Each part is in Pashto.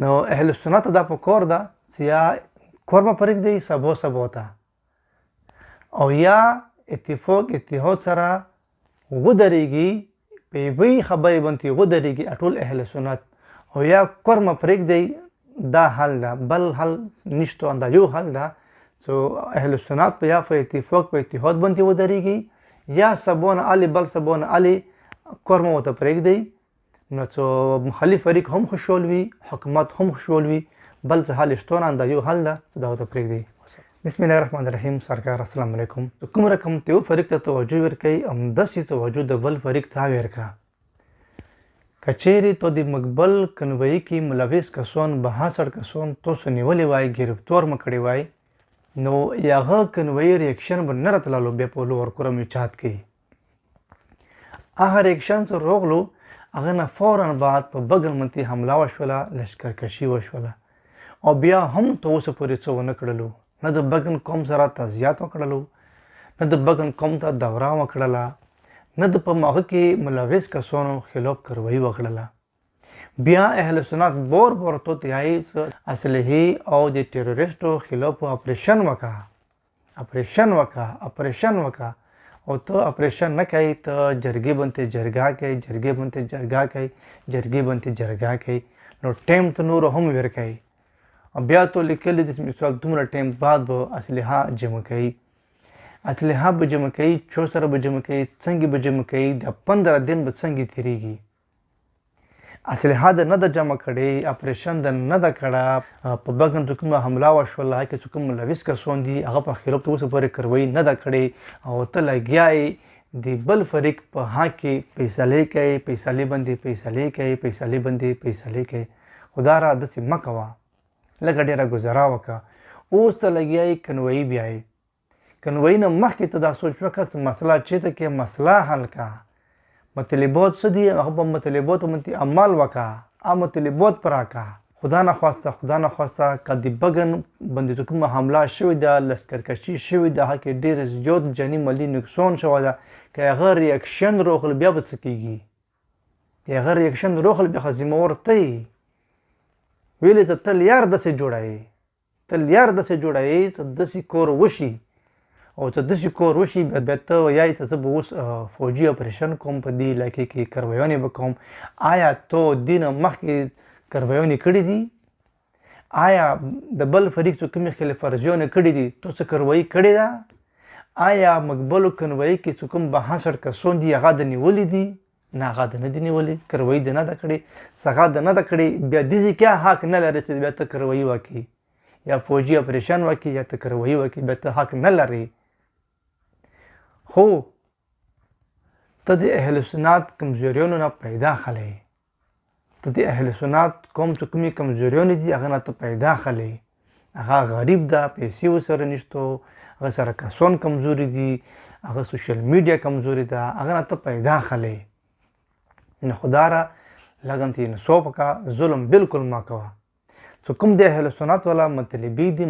نو اهلسنت دا په کور ده چې یا کورمه پرېږدي سبو ته او یا اتحاد سره ودرېږي په یوې خبرې باندې ودرېږي ټول اهلسنت او یا کورمه پرېږدي دا حل ده بل حل نشته دا یو حل ده سو اهلسنت په یا په اتحاد باندې ودرېږي یا سبونه علي بل سبونه علي کورمه ورته پرېږدي نو څو مخالف فریق هم خوشحال وي حکومت هم خوشحال وي بل څه حل شته نه دا یو حل ده چې دا ورته پرېږدي. بسم الله الرحمن الرحیم. سرکار السلام علیکم. کوم رقم ته یو فریق ته توجه ورکړئ همداسې توجه د بل فریق ته ورکړه. که چیرې تو د مقبل کنوایي کې ملوث کسان 62 کسان تاسو نیولي وای ګرفتار مو کړي وای نو هغه کنوایي ریاکشن به نه راتللو بیا په لور کرم چات کې هغه ریاکشن سره روغلو هغه نه فوراً بعد په بغل منتي حمله وشوله لشکرکشي وشوله او بیا هم ته اوس پورې څه ونه کړلو نه د بغن قوم سره تزیات وکړلو نه د بغن قوم ته دوره وکړله نه د په ماغه کې ملوث کسانو خلاف کاروایی وکړله. بیا اهلسنت بور تو تیایي اصلي او د ټیرریسټو خلاف اپریشن وکا او ته اپریشن نه کوي ته جرګې باندې جرګه کوي نو ټیم ته نور هم ورکوي بیا تو لیکلی د مثال دومره ټیم بعد به اسلحه جمع کوي چو سره به جمع کوي څنګه به جمع کوي د 15 دن به څنګه تیریږي اسلحه د نه د جمع کړي اپریشن د نه د کړه په بغن ته کومه حمله وشوله کې کوم ملوث کسان دي هغه په خلاف اوس پورې کاروایی نه د کړي او ته لګیای د بل فریق په حق کې فیصله کوي خدا را داسې مه کوه لږه ډېره ګزاره وکړه اوس ته لګیای کنوایي بیایي کنوایي نه مخکې ته دا سوچ وکړه چې مسله چېرته کې مسله حل کړه مطالبات څه دي هغه په مطالباتو باندې عمل وکړه مطالبات پر راکړه خدا نخواسته که د بغن باندې کومه حمله شوې ده لشکرکشي شوې ده هغه کې ډېر زیات جاني مالي نقصان شوی ده که هغه ریاکشن روغل بیا به څه کېږي هغه ریاکشن روغل بیا خو ذمهوار ته یې ویلې ته تل یار داسې جوړوي چې داسې کور وشي او ته داسې کور وشي بیا ته وایې چې زه به اوس فوجي اپریشن کوم په دې علاقې کې کاروایانې به کوم آیا تو دې نه مخکې کاروایانې کړي دي آیا د بل فریق څو کومې خلاف ورزیانې کړي دي تو څه کاروایي کړې ده آیا مقبلو کنوایي کې څو کوم 62 کسان دي هغه د نیولي دي نه هغه د نه دي نیولي کاروایي د نه ده کړې څنګه د نه ده کړې بیا دې کیا حق نه لري چې بیا ته کاروایي وکړي یا فوجي اپریشن وکړي یا ته کاروایي وکړي بیا ته حق نه لري خو ته د اهلسنت کمزوریانو نه پیدا خلی ته د اهلسنت کوم څه کومې کمزوریانې دي هغه نه ته پیدا خلی هغه غریب ده پیسې ورسره نشته هغه سره کسان کمزوري دي هغه سوشل میډیا کمزوري ده هغه نه ته پیدا خلی نه خدا را لګم ته انصاف وکړه ظلم بالکل ما کوه څه کوم د اهلسنت والا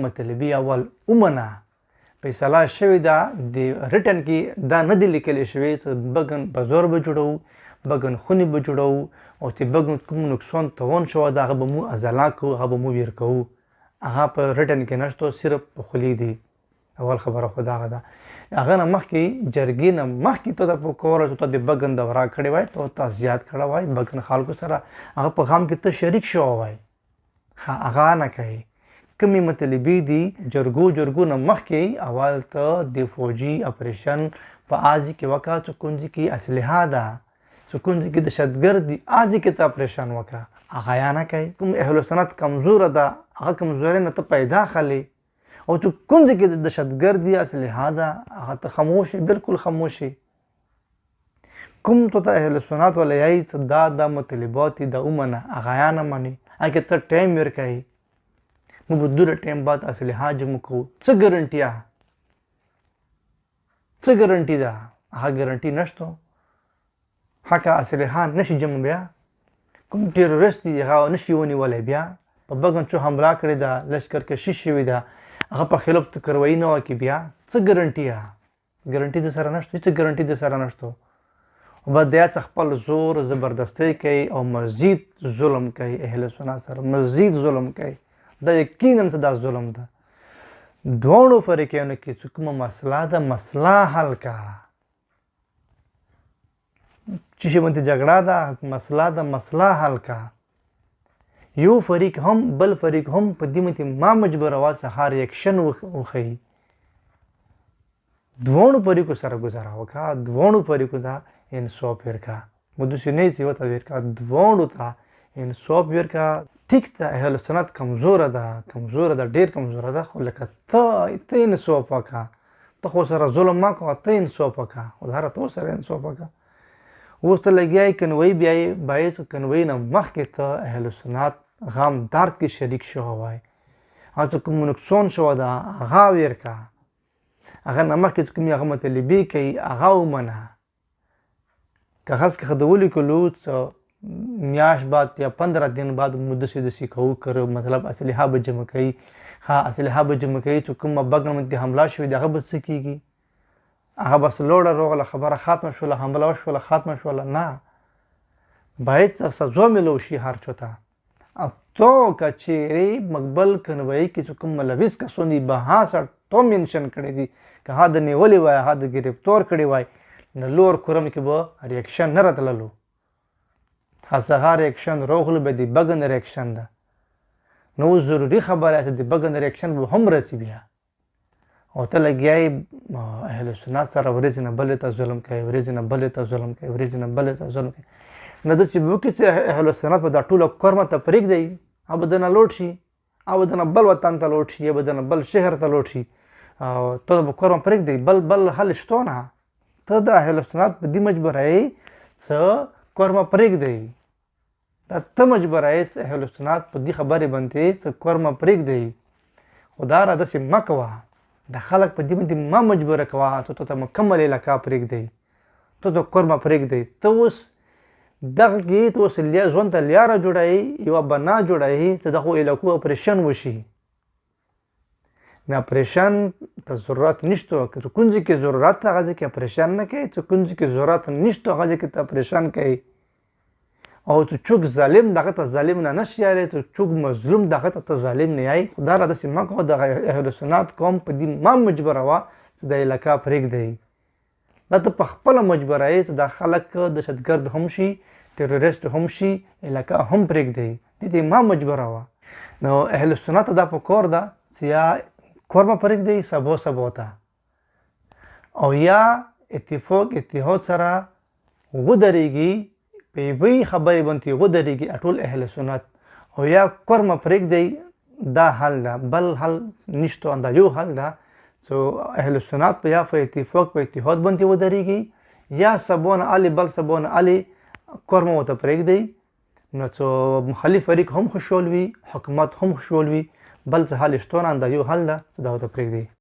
مطلبي اول ومنه فیصله شوې ده د ریټن کې دا نه دی لیکلی شوی چې بغن بازار به جوړو بغن خونې به جوړو او چې بغن کوم نقصان توان شوی ده هغه به مو ازاله کوو هغه به مو ویر کوو هغه په ریټن کې نشته صرف په خولي دي اول خبره خو دا هغه ده هغه نه مخکې جرګې نه مخکې ته د پکوره ته د بغن دوره کړې وای ته زیات کړه وای بغن خلکو سره هغه په غم کې ته شریک شو وای هغه نه کوي کمی مطلبی دي جرګو نه مخکې اول ته د فوجي اپریشن په آزي کې وکړه چې کونځي کې اسلحه ده چې کونځي کې دهشتګرد دي آزي کې ته اپریشن وکړه هغه یا نه کوي کوم اهلسنت کمزوره ده هغه کمزوري نه ته پیدا خلی او چې کونځي کې دهشتګرد دي اسلحه ده هغه ته خاموشي بالکل خاموشي کوم ته اهلسنت ولایي چې دا مطالبات د اومنه هغه یا نه مني هغه ته ټایم ورکوي مو به دوره ټایم بعد اسلحه جمع کوو څه ګارنټي ده هغه ګارنټي نشته هغه اسلحه نشي جمع بیا کوم ټیرریست دی هغه نشي ونیولی بیا په بغن څو حمله کړې ده لشکرکشي شوې ده هغه په خلاف ته کاروایي نه وکړي بیا څه ګارنټي د سره نشته هېڅ ګارنټي د سره نشته و د یا څخه خپل زور زبردستی کوي او مزید ظلم کوي اهل سنت سره مزید ظلم کوي. دا یقینا دا ظلم ده. دواړو فریقینو کې چې کومه مسله ده مسله حل کا. چې شي باندې جګړه ده مسله ده مسله حل کا. یو فریق هم بل فریق هم په دې باندې ما مجبوروه چې هر ریاکشن وښیي. دواړو فریقو سره ګزاره وکړه، دواړو فریقو ته انصاف ورکړه. مو داسې نه چې یو ته ورکړه، دواړو ته انصاف ورکړه. ټیک ده اهل سنت کمزوره ده ډېر کمزوره ده، خو لکه ته انصاف وکړه، ته خو سره ظلم مه کوه، ته انصاف وکړه، خو هره ته سره انصاف وکړه. اوس ته لګیا یې کنوی بیایې باید کنوی نه مخکې ته اهل سنت غم درد کې شریک شوی وای، هغه څه کوم نقصان شوی ده هغه ورکړه، هغه نه مخکې چې کومې هغه مطالبې کوي هغه ومنه. کاغذ کې خو ولیکلو څه میاشت بعد یا 15 دن بعد مو داسې کوو که مطلب اسلحه به جمع کوي، اسلحه به جمع کوي چې کومه بګن باندې حمله شوې ده هغه به څه کېږي؟ هغه بس لوړه روغله خبره ختمه شوله، حمله وشوله ختمه شوله. نه، باید سزا میلو شي هر چا ته. او تو که چیرې مقبل کنوایي کې چې کوم ملوث کسان دي به هغه تو منشن کړی دي که هغه د نیولې وای هغه د ګرفتار کړی وای نو لور کرم کې به ریاکشن نه راتللو. هغه ریاکشن راغلو به د بګن ریاکشن ده. نو ضروري خبره ده د بګن ریاکشن به هم راځي بیا. او ته لګیای اهل سنت سره ورځ نه بلې ته ظلم کوي، ورځ نه بلې ته ظلم کوي، ورځ نه بلې ته ظلم کوي. نه داسې به وکړي چې اهل سنت به دا ټوله کرمه ته پرېږدي او به دنه لوټ شي او دنه بل وطن ته لوټ شي یا به دنه بل شهر ته لوټ شي. او ته به کرمه پرېږدي بل حل شته نه. ته د اهل سنت په دې مجبوره یې څه کرمه پرېږدي. ته مجبوره یې چې اهل سنت په دې خبرې باندې څه کرمه پرېږدي. خو دا را داسې مه کوه، د خلک په دې باندې مه مجبوره کوه چې ته مکمل علاقه پرېږدي، ته کرمه پرېږدي. ته اوس دغه کې ته اوس ژوند ته لیاره جوړوي، یوه بنا جوړوي چې دغو علاقو اپریشن وشي. نه اپریشن ته ضرورت نشته. که کوم ځای کې ضرورت ته هغه ځای کې اپریشن نه کوي، چې کوم ځای کې ضرورت نشته هغه ځای کې ته اپریشن کوي. او چې څوک ظالم دغه ته ظالم نه نشي یاری، چې څوک مظلوم دغه ته ظالم نه یای. خدا را داسې مه کوه. دغه اهل سنت قوم په دې مه مجبوروه چې د علاقه پرېږدي. دا ته په خپله مجبوره یې چې دا خلک دهشتګرد هم شي، ټیرریسټ هم شي، علاقه هم پرېږدي. دې ته مه مجبوروه. نو اهل سنت دا په کار ده چې یا کرمه پرېږدي سبا ته، او یا اتحاد سره ودرېږي، په یوې خبرې باندې ودرېږي ټول اهل سنت، او یا کرمه پرېږدي. دا حل ده، بل حل نشته. دا یو حل ده چې اهل سنت یا په اتحاد باندې ودرېږي، یا سبا نه بل سبا نه کرمه ورته پرېږدي. نو چې مخالف فریق هم خوشحال وي، حکومت هم خوشحال وي، بل څه حل شته نه. دا یو حل ده چې دا ورته پرېږدي.